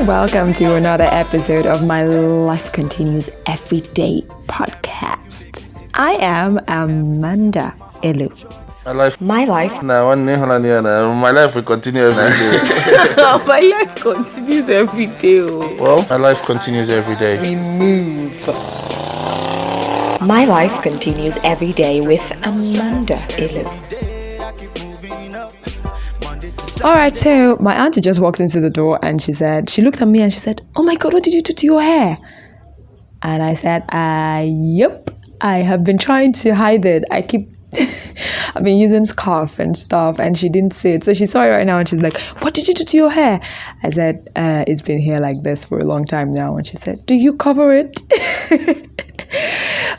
Welcome to another episode of My Life Continues Everyday podcast. I am Amanda Elu. My life. My life will continue every day. My life continues every day. Well, my life continues every day. We move. My life continues every day with Amanda Elu. Alright, so my auntie just walked into the door and she looked at me and she said, "Oh my God, what did you do to your hair?" And I said, yep, I have been trying to hide it. I've been using scarf and stuff, and she didn't see it. So she saw it right now and she's like, "What did you do to your hair?" I said, it's been here like this for a long time now. And she said, "Do you cover it?"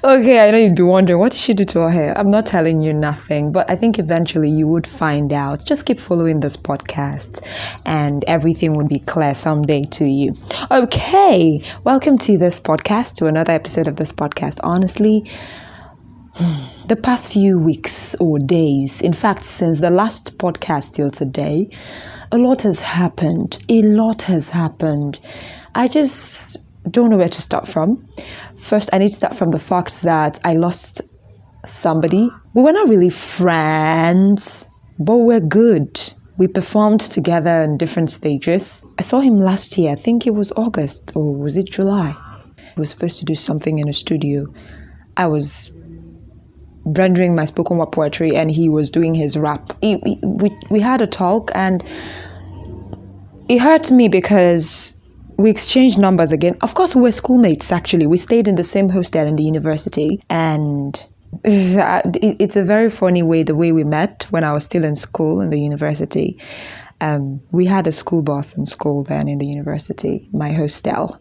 Okay, I know you'd be wondering, what did she do to her hair? I'm not telling you nothing, but I think eventually you would find out. Just keep following this podcast and everything would be clear someday to you. Okay, welcome to this podcast, to another episode of this podcast. Honestly, the past few weeks or days, in fact, since the last podcast till today, a lot has happened. I just don't know where to start from. First, I need to start from the fact that I lost somebody. We were not really friends, but we're good. We performed together in different stages. I saw him last year. I think it was August, or was it July? We were supposed to do something in a studio. I was rendering my spoken word poetry and he was doing his rap. We had a talk and it hurt me because we exchanged numbers again. Of course, we were schoolmates, actually. We stayed in the same hostel in the university. And it's a very funny way, the way we met when I was still in school in the university. We had a school bus in school then in the university, my hostel.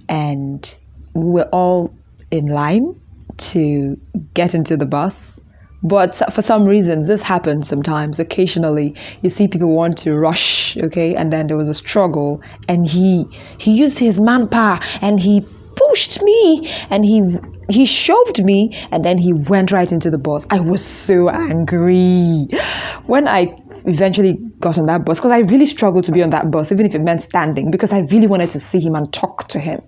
And we were all in line to get into the bus. But for some reason, this happens sometimes. Occasionally, you see people want to rush, okay? And then there was a struggle, and he used his manpower, and he pushed me, and he shoved me, and then he went right into the bus. I was so angry. When I eventually got on that bus, because I really struggled to be on that bus, even if it meant standing, because I really wanted to see him and talk to him.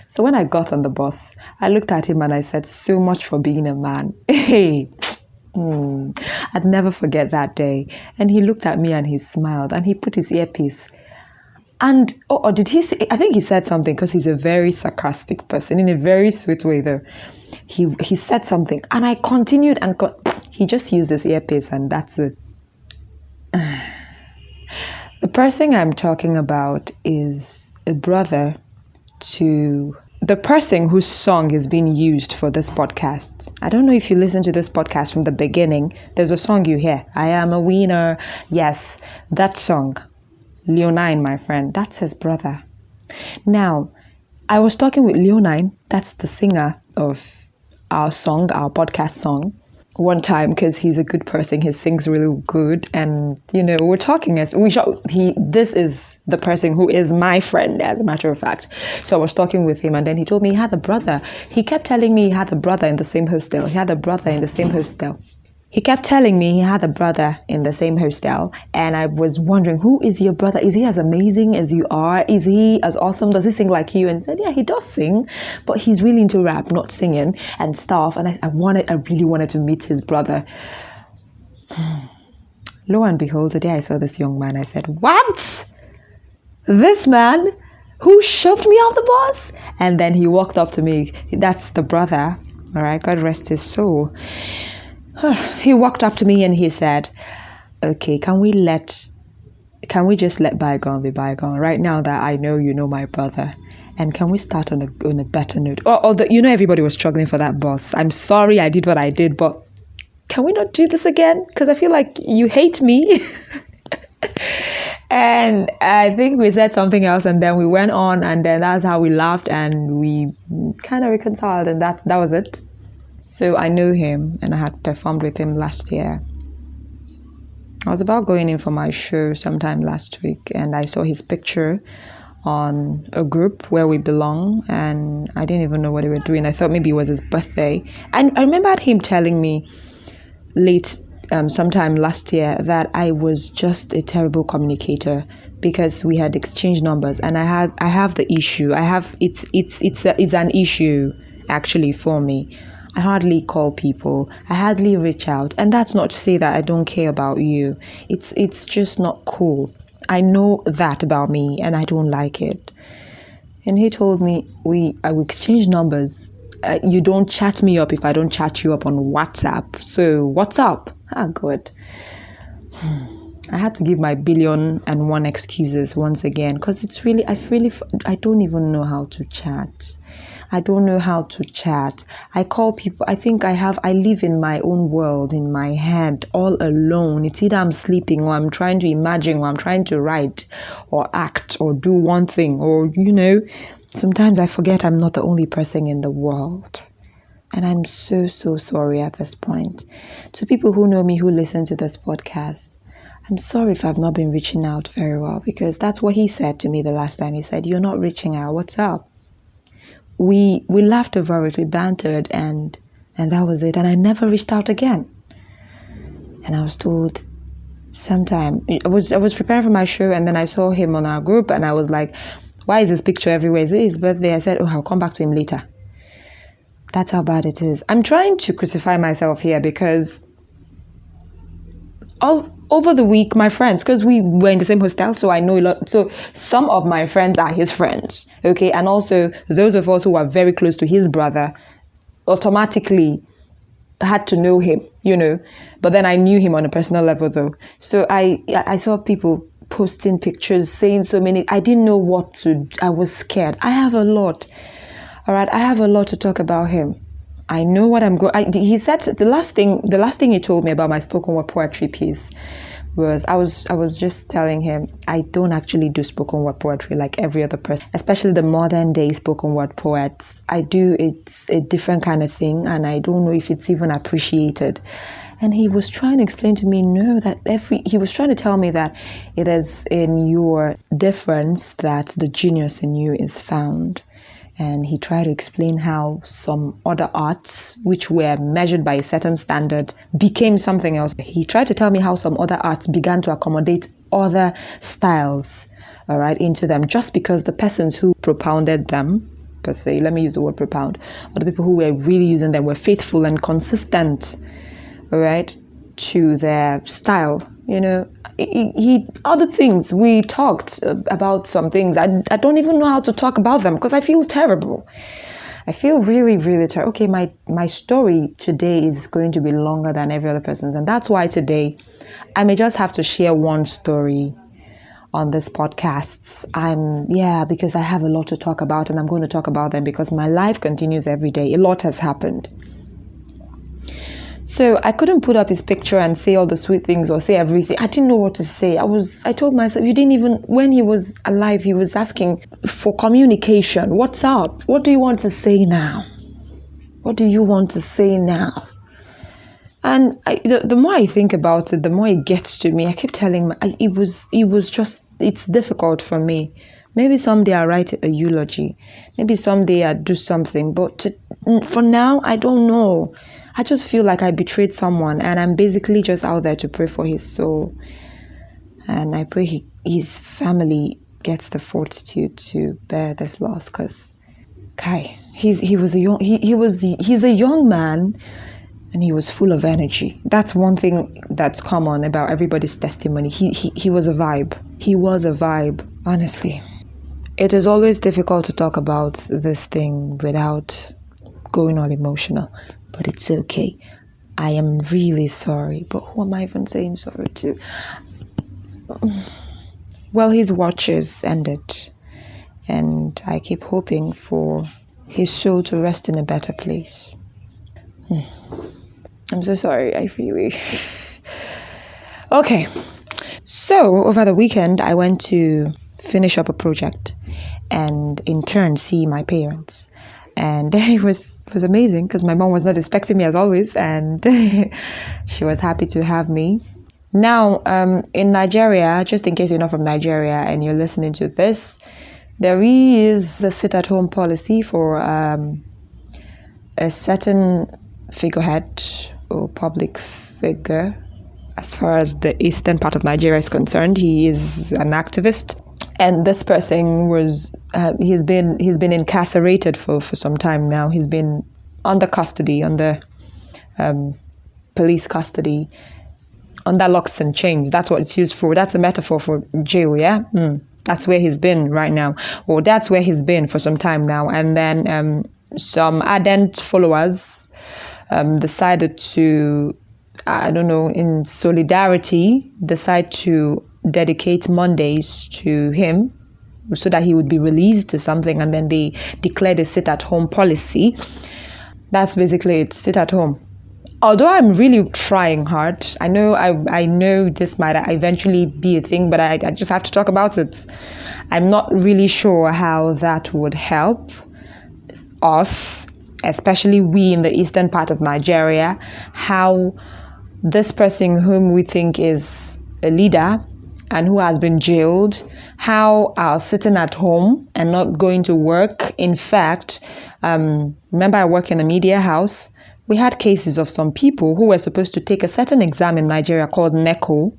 So when I got on the bus, I looked at him and I said, "So much for being a man." Hey. I'd never forget that day. And he looked at me and he smiled and he put his earpiece. And or did he say? I think he said something, because he's a very sarcastic person in a very sweet way though. He said something and I continued and he just used his earpiece and that's it. The person I'm talking about is a brother to the person whose song is being used for this podcast. I don't know if you listen to this podcast from the beginning. There's a song you hear, "I am a winner." Yes, that song. Leonine, my friend, that's his brother. Now, I was talking with Leonine, that's the singer of our song, our podcast song, one time, because he's a good person. He sings really good. And, we're talking as this is the person who is my friend, as a matter of fact. So I was talking with him and then he told me he had a brother. He kept telling me he had a brother in the same hostel. He kept telling me he had a brother in the same hostel. And I was wondering, who is your brother? Is he as amazing as you are? Is he as awesome? Does he sing like you? And he said, yeah, he does sing, but he's really into rap, not singing and stuff. And I really wanted to meet his brother. Lo and behold, today I saw this young man. I said, "What? This man who shoved me off the bus?" And then he walked up to me. That's the brother. All right, God rest his soul. He walked up to me and he said, "Okay, can we just let bygone be bygone? Right now that I know you know my brother, and can we start on a better note?" Everybody was struggling for that bus. I'm sorry I did what I did, but can we not do this again? Because I feel like you hate me. And I think we said something else and then we went on and then that's how we laughed and we kind of reconciled and that was it. So I know him and I had performed with him last year. I was about going in for my show sometime last week and I saw his picture on a group where we belong and I didn't even know what they were doing. I thought maybe it was his birthday. And I remembered him telling me sometime last year that I was just a terrible communicator because we had exchanged numbers, and I have the issue. It's an issue actually for me. I hardly call people. I hardly reach out, and that's not to say that I don't care about you. It's just not cool. I know that about me, and I don't like it. And he told me we exchange numbers. You don't chat me up if I don't chat you up on WhatsApp. So what's up? God. I had to give my 1,000,001 excuses once again, because I don't even know how to chat. I don't know how to chat. I call people. I think I live in my own world, in my head, all alone. It's either I'm sleeping, or I'm trying to imagine, or I'm trying to write or act or do one thing, or, sometimes I forget I'm not the only person in the world. And I'm so, so sorry at this point. To people who know me, who listen to this podcast, I'm sorry if I've not been reaching out very well, because that's what he said to me the last time. He said, "You're not reaching out. What's up?" We laughed over it, we bantered, and that was it. And I never reached out again. And I was told sometime, I was preparing for my show, and then I saw him on our group, and I was like, why is this picture everywhere? Is it his birthday? I said, I'll come back to him later. That's how bad it is. I'm trying to crucify myself here, because over the week, my friends, because we were in the same hostel, so I know a lot. So some of my friends are his friends, okay? And also those of us who are very close to his brother automatically had to know him, But then I knew him on a personal level, though. So I saw people posting pictures, saying so many. I didn't know what to. I was scared. I have a lot. All right, I have a lot to talk about him. I know what I'm going. He said the last thing he told me about my spoken word poetry piece was I was just telling him I don't actually do spoken word poetry like every other person, especially the modern day spoken word poets. It's a different kind of thing, and I don't know if it's even appreciated. And he was trying to explain to me, he was trying to tell me that it is in your difference that the genius in you is found. And he tried to explain how some other arts, which were measured by a certain standard, became something else. He tried to tell me how some other arts began to accommodate other styles, all right, into them, just because the persons who propounded them, per se, let me use the word propound, or the people who were really using them were faithful and consistent, all right, to their style. He other things, we talked about some things. I don't even know how to talk about them, because I feel terrible. I feel really, really terrible. Okay, my story today is going to be longer than every other person's, and that's why today I may just have to share one story on this podcast. Because I have a lot to talk about, and I'm going to talk about them because my life continues every day. A lot has happened. So I couldn't put up his picture and say all the sweet things or say everything. I didn't know what to say. I told myself, when he was alive, he was asking for communication. What's up? What do you want to say now? What do you want to say now? And the more I think about it, the more it gets to me. I keep telling it's difficult for me. Maybe someday I'll write a eulogy. Maybe someday I'll do something. But for now, I don't know. I just feel like I betrayed someone, and I'm basically just out there to pray for his soul. And I pray his family gets the fortitude to bear this loss, because he's a young man, and he was full of energy. That's one thing that's common about everybody's testimony. He was a vibe. He was a vibe, honestly. It is always difficult to talk about this thing without going all emotional. But it's okay. I am really sorry. But who am I even saying sorry to? Well, his watches ended. And I keep hoping for his soul to rest in a better place. I'm so sorry. I really... Okay. So, over the weekend, I went to finish up a project and in turn see my parents. And it was amazing, because my mom was not expecting me as always, and she was happy to have me. Now, in Nigeria, just in case you're not from Nigeria and you're listening to this, there is a sit-at-home policy for a certain figurehead or public figure as far as the eastern part of Nigeria is concerned. He is an activist, and this person was he's been incarcerated for some time now. He's been under custody, under police custody, under locks and chains. That's what it's used for. That's a metaphor for jail, yeah? That's where he's been right now. Or that's where he's been for some time now. And then some ardent followers decided to, I don't know, in solidarity, decide to dedicate Mondays to him so that he would be released or something. And then they declared a sit-at-home policy. That's basically it, sit at home. Although I'm really trying hard, I know this might eventually be a thing, but I just have to talk about it. I'm not really sure how that would help us, especially we in the eastern part of Nigeria, how this person whom we think is a leader and who has been jailed, how are sitting at home and not going to work. In fact, remember I work in a media house. We had cases of some people who were supposed to take a certain exam in Nigeria called NECO.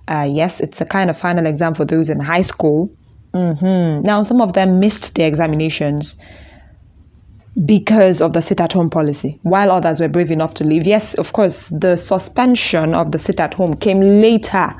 Yes, it's a kind of final exam for those in high school. Now, some of them missed their examinations because of the sit-at-home policy, while others were brave enough to leave. Yes, of course, the suspension of the sit-at-home came later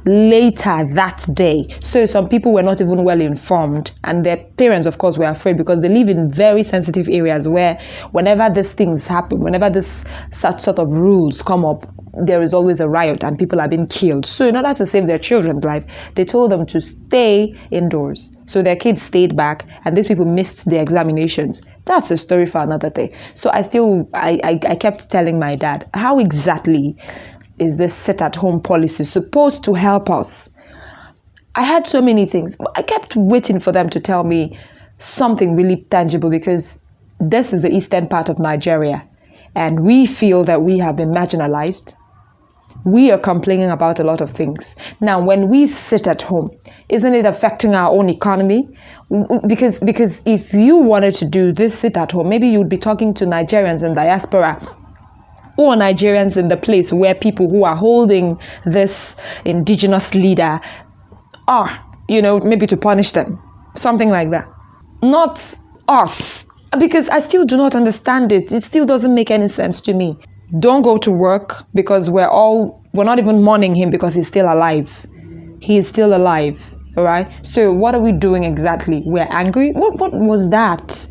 that day. So some people were not even well informed, and their parents, of course, were afraid because they live in very sensitive areas where whenever these things happen, whenever this such sort of rules come up, there is always a riot and people are being killed. So in order to save their children's life, they told them to stay indoors. So their kids stayed back and these people missed their examinations. That's a story for another day. So I kept telling my dad, how exactly is this sit-at-home policy supposed to help us? I had so many things. I kept waiting for them to tell me something really tangible, because this is the eastern part of Nigeria and we feel that we have been marginalized. We are complaining about a lot of things. Now, when we sit at home, isn't it affecting our own economy? Because if you wanted to do this sit at home, maybe you would be talking to Nigerians in diaspora or Nigerians in the place where people who are holding this indigenous leader are, maybe to punish them, something like that. Not us, because I still do not understand it. It still doesn't make any sense to me. Don't go to work because we're not even mourning him because he's still alive. He is still alive, all right? So what are we doing exactly? We're angry? What was that?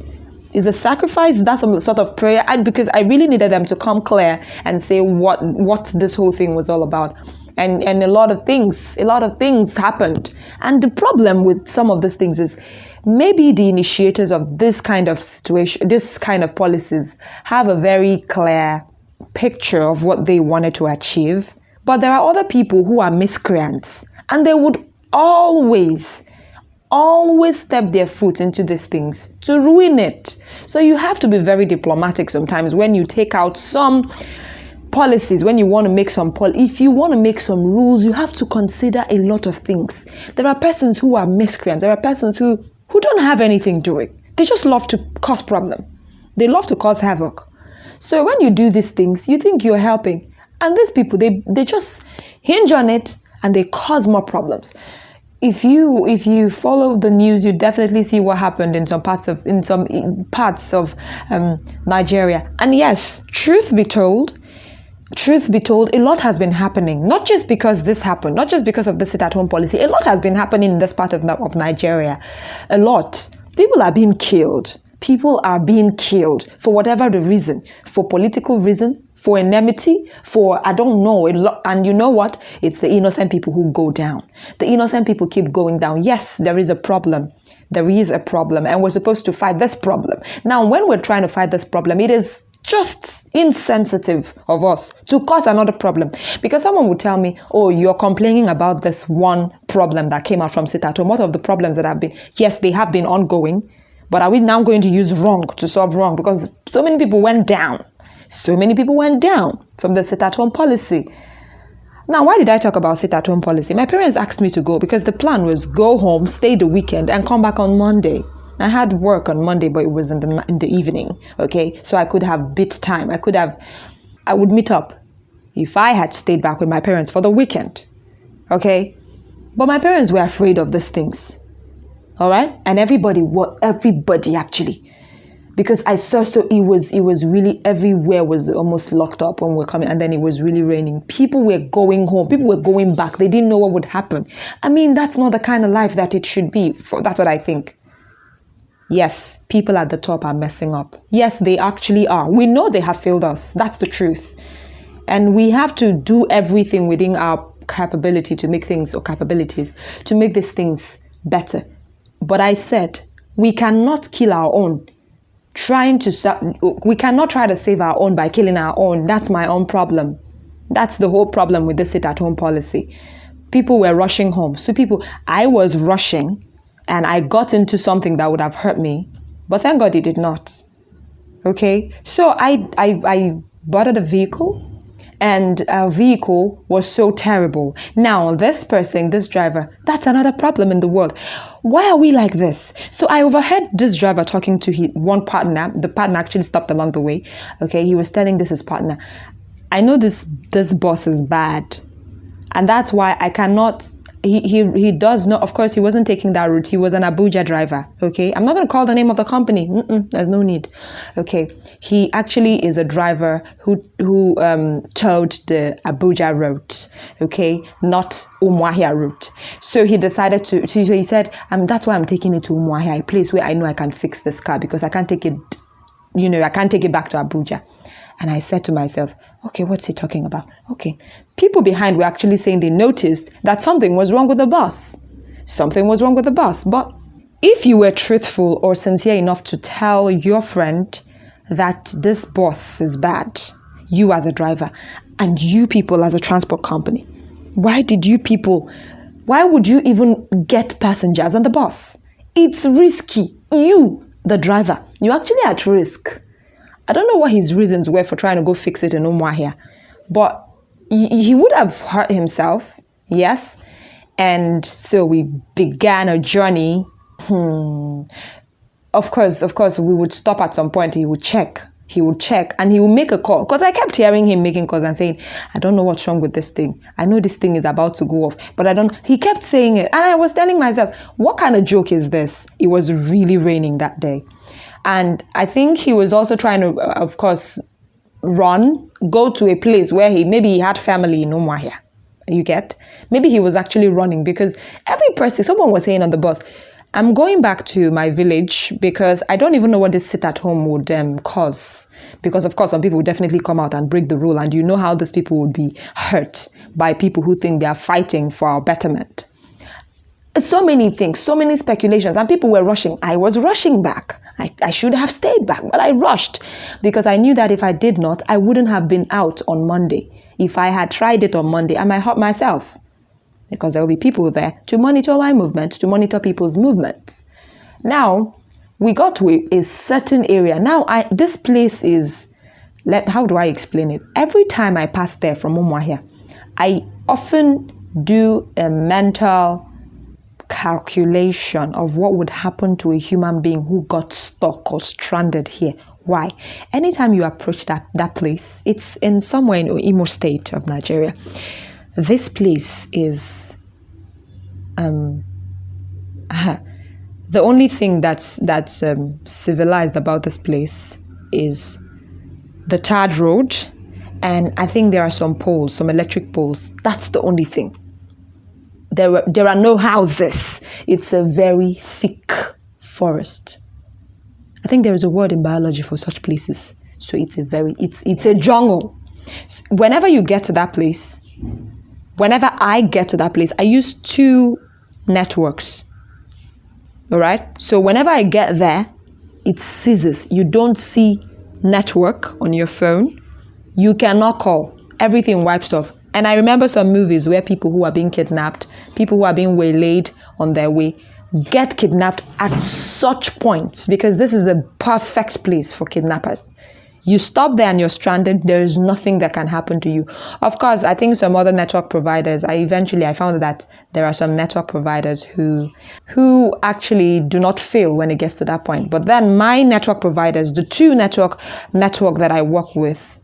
Is a sacrifice? Is that some sort of prayer? Because I really needed them to come clear and say what this whole thing was all about. And a lot of things happened. And the problem with some of these things is maybe the initiators of this kind of situation, this kind of policies, have a very clear picture of what they wanted to achieve. But there are other people who are miscreants, and they would always step their foot into these things to ruin it. So you have to be very diplomatic sometimes when you take out some policies, when you want to make if you want to make some rules, you have to consider a lot of things. There are persons who are miscreants. There are persons who don't have anything doing. They just love to cause problem. They love to cause havoc. So when you do these things, you think you're helping. And these people, they just hinge on it and they cause more problems. If you follow the news, you definitely see what happened in some parts of Nigeria. And yes, truth be told, a lot has been happening. Not just because this happened, not just because of the sit-at-home policy. A lot has been happening in this part of Nigeria. A lot. People are being killed. People are being killed for whatever the reason, for political reason, for enmity, for I don't know. And you know what? It's the innocent people who go down. The innocent people keep going down. Yes, there is a problem. There is a problem, and we're supposed to fight this problem. Now, when we're trying to fight this problem, it is just insensitive of us to cause another problem. Because someone would tell me, oh, you're complaining about this one problem that came out from sit-at-home. What of the problems that have been? Yes, they have been ongoing. But are we now going to use wrong to solve wrong? Because so many people went down. So many people went down from the sit-at-home policy. Now, why did I talk about sit-at-home policy? My parents asked me to go because the plan was go home, stay the weekend, and come back on Monday. I had work on Monday, but it was in the evening, okay? So I could have bit time. I would meet up, if I had stayed back with my parents for the weekend. Okay? But my parents were afraid of these things. All right? And everybody actually. Because I saw, so it was really, everywhere was almost locked up when we were coming, and then it was really raining. People were going home. People were going back. They didn't know what would happen. I mean, that's not the kind of life that it should be. That's what I think. Yes, people at the top are messing up. Yes, they actually are. We know they have failed us. That's the truth. And we have to do everything within our capability to make things, or capabilities, to make these things better. But I said, we cannot kill our own. We cannot try to save our own by killing our own. That's my own problem. That's the whole problem with the sit-at-home policy. People were rushing home. So I was rushing, and I got into something that would have hurt me, but thank God it did not. Okay, so I bought a vehicle, and our vehicle was so terrible. Now, this driver, that's another problem in the world. Why are we like this? So I overheard this driver talking to one partner. The partner actually stopped along the way. Okay, he was telling his partner, I know this boss is bad, and that's why I cannot. He does not, of course, he wasn't taking that route. He was an Abuja driver, okay? I'm not going to call the name of the company. There's no need, okay? He actually is a driver who towed the Abuja route, okay? Not Umuahia route. So he decided he said, that's why I'm taking it to Umuahia, a place where I know I can fix this car, because I can't take it, I can't take it back to Abuja. And I said to myself, okay, what's he talking about? Okay. People behind were actually saying they noticed that something was wrong with the bus. Something was wrong with the bus. But if you were truthful or sincere enough to tell your friend that this bus is bad, you as a driver, and you people as a transport company, why would you even get passengers on the bus? It's risky. You, the driver, you're actually at risk. I don't know what his reasons were for trying to go fix it in Umuahia, but he would have hurt himself, yes. And so we began a journey. Of course, we would stop at some point. He would check, and he would make a call. Because I kept hearing him making calls and saying, I don't know what's wrong with this thing. I know this thing is about to go off, but I don't. He kept saying it. And I was telling myself, what kind of joke is this? It was really raining that day. And I think he was also trying to, of course, go to a place where maybe he had family in Umuahia. You get? Maybe he was actually running, because someone was saying on the bus, I'm going back to my village because I don't even know what this sit-at-home would cause. Because, of course, some people would definitely come out and break the rule. And you know how these people would be hurt by people who think they are fighting for our betterment. So many things, so many speculations, and people were rushing. I was rushing back. I should have stayed back, but I rushed because I knew that if I did not, I wouldn't have been out on Monday. If I had tried it on Monday, I might hurt myself, because there will be people there to monitor my movement, to monitor people's movements. Now, we got to a certain area. Now, this place is, how do I explain it? Every time I pass there from Umuahia, I often do a mental calculation of what would happen to a human being who got stuck or stranded here. Why? Anytime you approach that place, it's in somewhere in Imo State of Nigeria. This place is the only thing that's civilized about this place is the tarred road, and I think there are some poles, some electric poles. That's the only thing. There are no houses. It's a very thick forest. I think there is a word in biology for such places. So it's a jungle. So whenever you get to that place, whenever I get to that place, I use 2 networks. All right? So whenever I get there, it ceases. You don't see network on your phone. You cannot call. Everything wipes off. And I remember some movies where people who are being kidnapped, people who are being waylaid on their way, get kidnapped at such points, because this is a perfect place for kidnappers. You stop there and you're stranded. There is nothing that can happen to you. Of course, I think some other network providers, I found that there are some network providers who actually do not fail when it gets to that point. But then my network providers, the 2 network that I work with,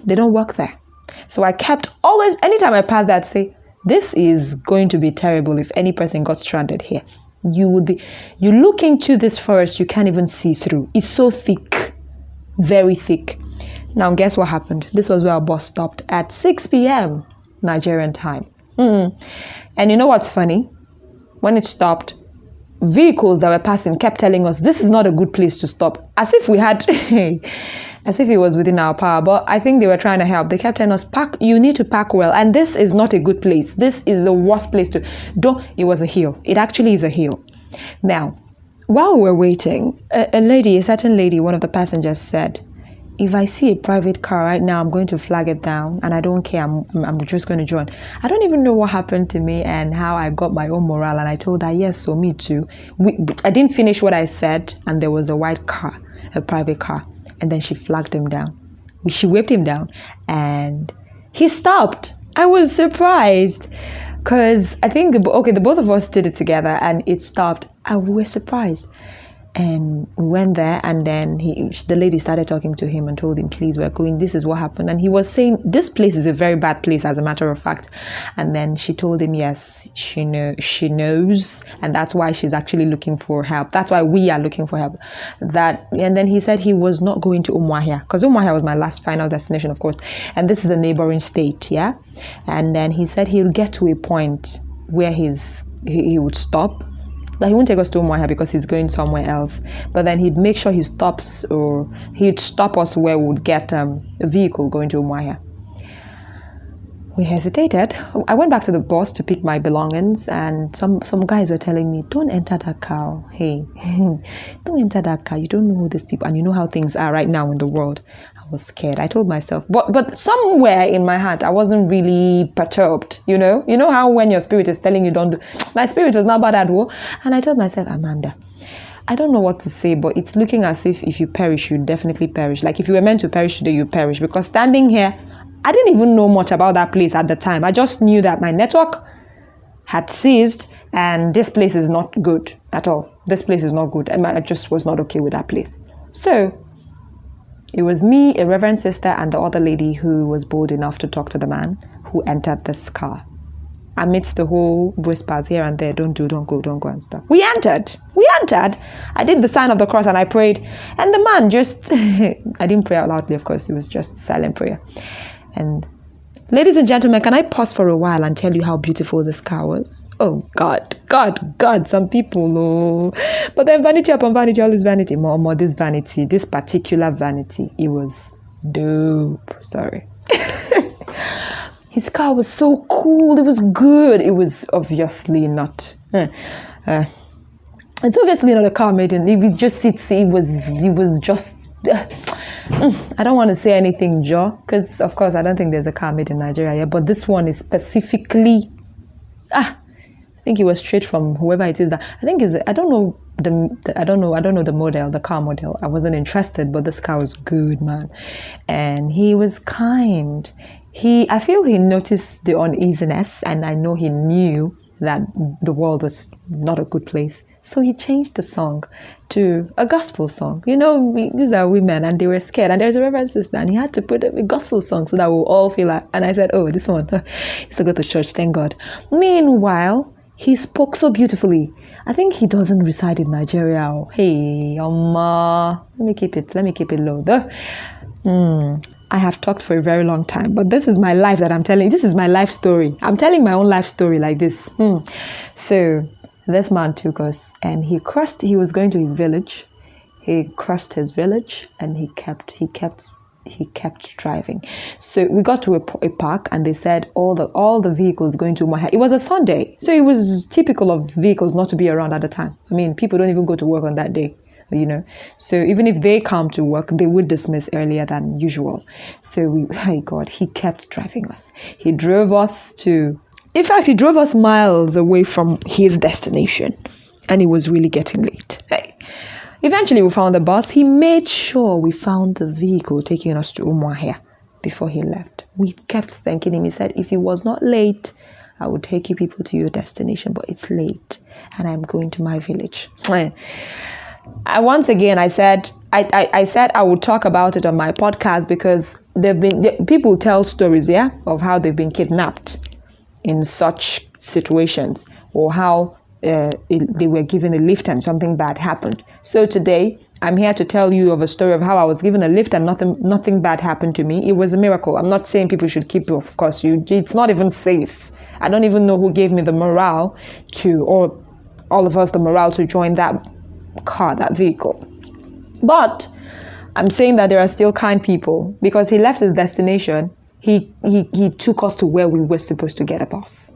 they don't work there. So I kept always, anytime I passed that, say, this is going to be terrible if any person got stranded here. You look into this forest, you can't even see through. It's so thick, very thick. Now, guess what happened? This was where our bus stopped at 6 p.m. Nigerian time. And you know what's funny? When it stopped, vehicles that were passing kept telling us, this is not a good place to stop. As if we had, as if it was within our power. But I think they were trying to help. They kept telling us, you need to park well. And this is not a good place. This is the worst place to, it was a hill. It actually is a hill. Now, while we're waiting, a certain lady, one of the passengers said, if I see a private car right now, I'm going to flag it down, and I don't care. I'm just going to join. I don't even know what happened to me and how I got my own morale. And I told her, yes, so me too. I didn't finish what I said, and there was a white car, a private car, and then she flagged him down. She waved him down, and he stopped. I was surprised because I think, the both of us did it together, and it stopped. We were surprised. And we went there, and then the lady started talking to him and told him, please, we're going, this is what happened. And he was saying, this place is a very bad place, as a matter of fact. And then she told him, yes, she knows, and that's why she's actually looking for help. That's why we are looking for help. And then he said he was not going to Umuahia, because Umuahia was my last final destination, of course. And this is a neighboring state, yeah? And then he said he'll get to a point where he would stop. Like, he won't take us to Umuahia because he's going somewhere else. But then he'd make sure he stops, or he'd stop us where we would get a vehicle going to Umuahia. We hesitated. I went back to the bus to pick my belongings, and some guys were telling me, don't enter that car. Hey, don't enter that car. You don't know who these people, and you know how things are right now in the world. I was scared. I told myself, but somewhere in my heart, I wasn't really perturbed, you know? You know how when your spirit is telling you don't do, my spirit was not bad at all. And I told myself, Amanda, I don't know what to say, but it's looking as if you perish, you definitely perish. Like, if you were meant to perish today, you perish. Because standing here, I didn't even know much about that place at the time. I just knew that my network had ceased, and this place is not good at all. This place is not good. And I just was not okay with that place. So it was me, a reverend sister, and the other lady who was bold enough to talk to the man who entered this car. Amidst the whole whispers here and there, don't go and stuff. We entered. I did the sign of the cross and I prayed. And the man just, I didn't pray out loudly, of course. It was just silent prayer. And ladies and gentlemen, can I pause for a while and tell you how beautiful this car was? Oh, God, some people know. But then vanity upon vanity, all this vanity, more this vanity, this particular vanity, it was dope. Sorry. His car was so cool. It was good. It was obviously not. It's obviously not a car made in. It was just. I don't want to say anything, Joe, because of course I don't think there's a car made in Nigeria yet. But this one is specifically. I think it was straight from whoever it is. That I think is. I don't know the model, the car model. I wasn't interested, but this car was good, man, and he was kind. I feel he noticed the uneasiness, and I know he knew that the world was not a good place. So he changed the song to a gospel song. You know, these are women, and they were scared. And there's a reverend sister, and he had to put a gospel song so that we'll all feel like. And I said, oh, this one, used to go to church, thank God. Meanwhile, he spoke so beautifully. I think he doesn't reside in Nigeria. Hey, let me keep it low though. I have talked for a very long time, but this is my life that I'm telling. This is my life story. I'm telling my own life story like this. So this man took us, and he was going to his village. He crossed his village, and he kept driving. So we got to a park, and they said all the vehicles going to Umuahia. It was a Sunday, so it was typical of vehicles not to be around at the time. I mean, people don't even go to work on that day. You know, so even if they come to work, they would dismiss earlier than usual. So he kept driving us. He drove us miles away from his destination, and it was really getting late. Eventually we found the bus. He made sure we found the vehicle taking us to Umuahia before he left. We kept thanking him. He said, if it was not late, I would take you people to your destination, but it's late, and I'm going to my village. Once again, I said I would talk about it on my podcast, because people tell stories, yeah, of how they've been kidnapped in such situations, or how they were given a lift and something bad happened. So today, I'm here to tell you of a story of how I was given a lift and nothing bad happened to me. It was a miracle. I'm not saying people should keep it, of course. It's not even safe. I don't even know who gave me the morale or all of us the morale to join that car, that vehicle. But I'm saying that there are still kind people, because he left his destination. He took us to where we were supposed to get a bus.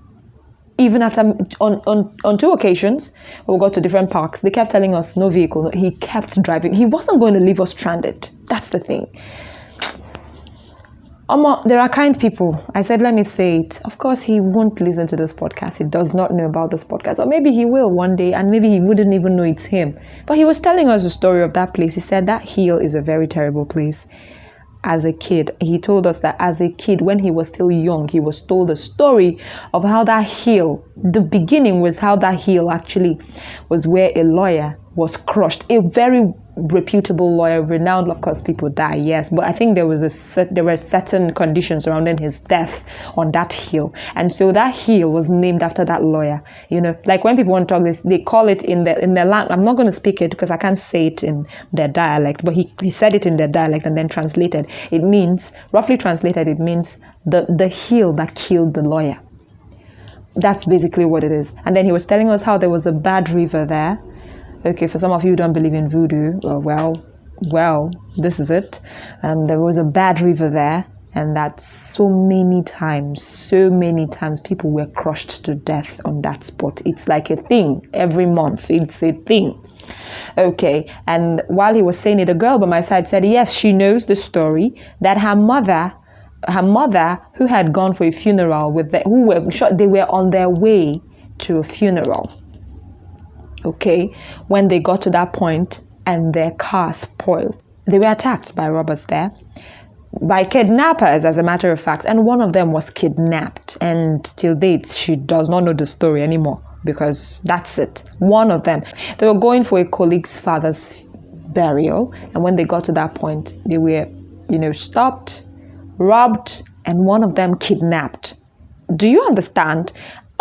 Even after, on 2 occasions, we got to different parks, they kept telling us no vehicle. No, he kept driving. He wasn't going to leave us stranded. That's the thing. There are kind people. I said, let me say it. Of course, he won't listen to this podcast. He does not know about this podcast. Or maybe he will one day, and maybe he wouldn't even know it's him. But he was telling us the story of that place. He said that hill is a very terrible place. As a kid, he told us that as a kid, when he was still young, he was told a story of how that hill, the beginning was how that hill actually was where a lawyer was crushed. A very reputable lawyer, renowned, of course, people die, yes, but I think there were certain conditions surrounding his death on that hill, and so that hill was named after that lawyer. You know, like when people want to talk this, they call it in their land. I'm not going to speak it because I can't say it in their dialect, but he said it in their dialect and then translated. It means, roughly translated, it means the hill that killed the lawyer. That's basically what it is. And then he was telling us how there was a bad river there. Okay, for some of you who don't believe in voodoo, well, this is it. There was a bad river there, and that so many times people were crushed to death on that spot. It's like a thing every month. It's a thing. Okay, and while he was saying it, a girl by my side said, yes, she knows the story, that her mother, who had gone for a funeral they were on their way to a funeral. Okay, when they got to that point and their car spoiled, they were attacked by robbers there, by kidnappers, as a matter of fact, and one of them was kidnapped, and till date she does not know the story anymore, because that's it. One of them, they were going for a colleague's father's burial, and when they got to that point, they were stopped, robbed, and one of them kidnapped. Do you understand?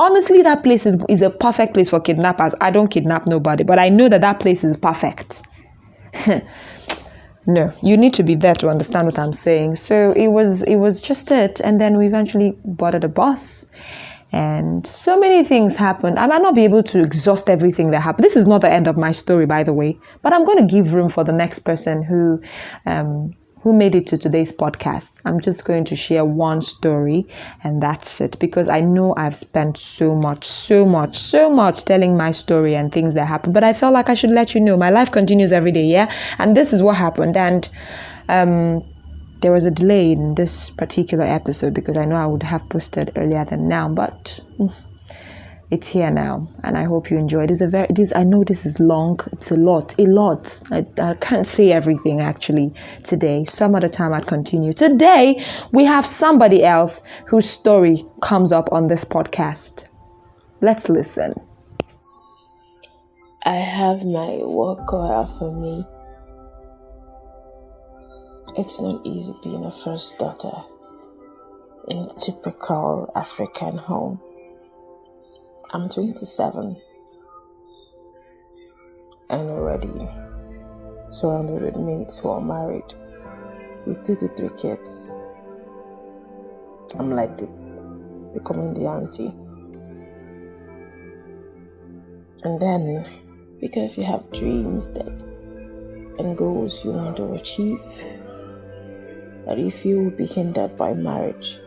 Honestly, that place is a perfect place for kidnappers. I don't kidnap nobody, but I know that place is perfect. No, you need to be there to understand what I'm saying. So it was just it. And then we eventually boarded a bus. And so many things happened. I might not be able to exhaust everything that happened. This is not the end of my story, by the way. But I'm going to give room for the next person who made it to today's podcast. I'm just going to share one story, and that's it, because I know I've spent so much telling my story and things that happened, but I felt like I should let you know my life continues every day, yeah? And this is what happened. And there was a delay in this particular episode because I know I would have posted earlier than now, but it's here now, and I hope you enjoy it. I know this is long. It's a lot. I can't say everything actually today. Some other time I'd continue. Today, we have somebody else whose story comes up on this podcast. Let's listen. I have my work cut out for me. It's not easy being a first daughter in a typical African home. I'm 27 and already surrounded with mates who are married with 2 to 3 kids. I'm like becoming the auntie. And then, because you have dreams and goals you want to achieve, that you feel will be hindered by marriage,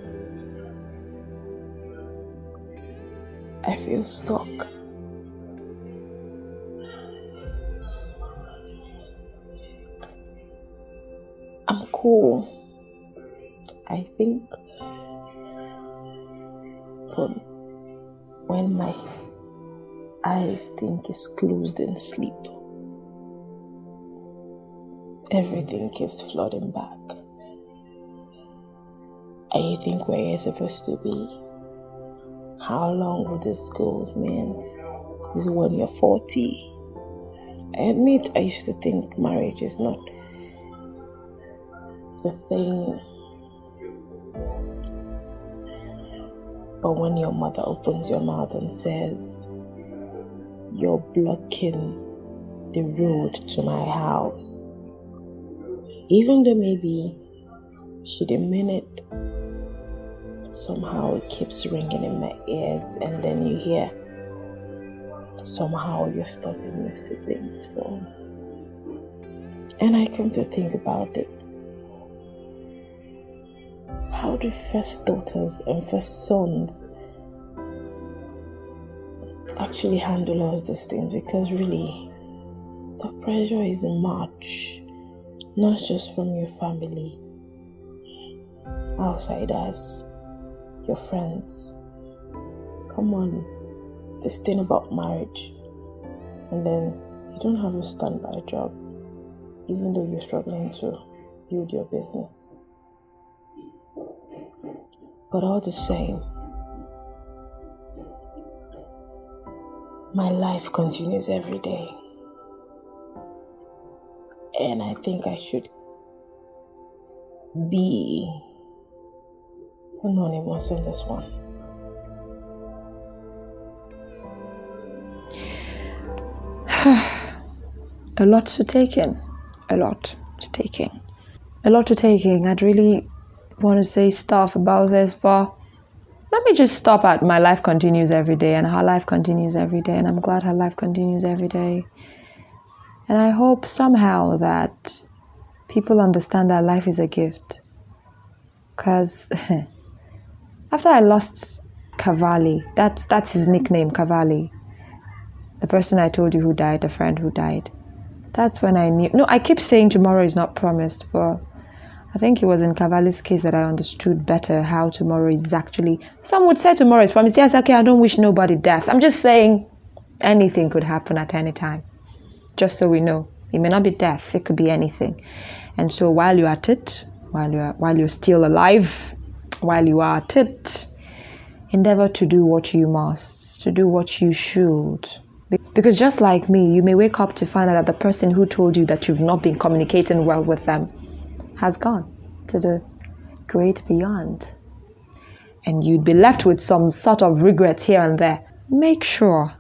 I feel stuck. I'm cool, I think, but when my eyes think is closed in sleep, everything keeps flooding back. And you think where you're supposed to be. How long will this go with me? Is it when you're 40? I admit I used to think marriage is not the thing But when your mother opens your mouth and says, "You're blocking the road to my house," even though maybe she didn't mean it, somehow it keeps ringing in my ears, and then you hear, somehow you're stopping your siblings from. And I come to think about it. How do first daughters and first sons actually handle all these things? Because really, the pressure is much, not just from your family, outsiders, your friends. Come on, this thing about marriage, and then you don't have a standby job, even though you're struggling to build your business. But all the same, my life continues every day. And I think I should be anonymous on this one. A lot to take in. A lot to take in. A lot to take in. I'd really want to say stuff about this, but let me just stop at my life continues every day, and her life continues every day, and I'm glad her life continues every day. And I hope somehow that people understand that life is a gift. Because after I lost Cavalli, that's his nickname, Cavalli, the person I told you who died, the friend who died, that's when I knew. No, I keep saying tomorrow is not promised, but I think it was in Cavalli's case that I understood better how tomorrow is actually. Some would say tomorrow is promised. Yes, okay, I don't wish nobody death. I'm just saying anything could happen at any time. Just so we know, it may not be death. It could be anything. And so while you're at it, while you're still alive, while you are at it, endeavor to do what you must, to do what you should. Because just like me, you may wake up to find out that the person who told you that you've not been communicating well with them has gone to the great beyond. And you'd be left with some sort of regret here and there. Make sure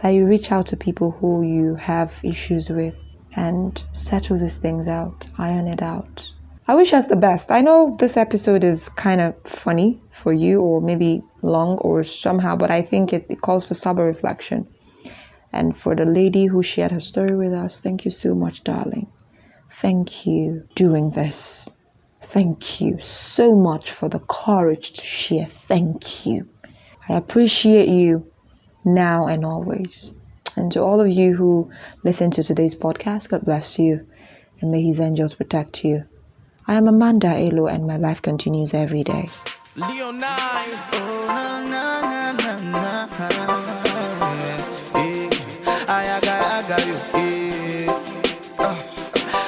that you reach out to people who you have issues with and settle these things out, iron it out. I wish us the best. I know this episode is kind of funny for you, or maybe long or somehow, but I think it calls for sober reflection. And for the lady who shared her story with us, thank you so much, darling. Thank you doing this. Thank you so much for the courage to share. Thank you. I appreciate you now and always. And to all of you who listen to today's podcast, God bless you and may His angels protect you. I am Amanda Elo, and my life continues every day. Leonine. Oh, na, na, na, na, na. I got you.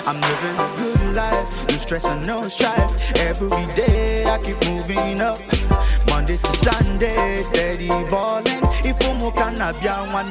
I'm living a good life, no stress and no strife. Every day I keep moving up. Monday to Sunday, steady balling. If you can have one,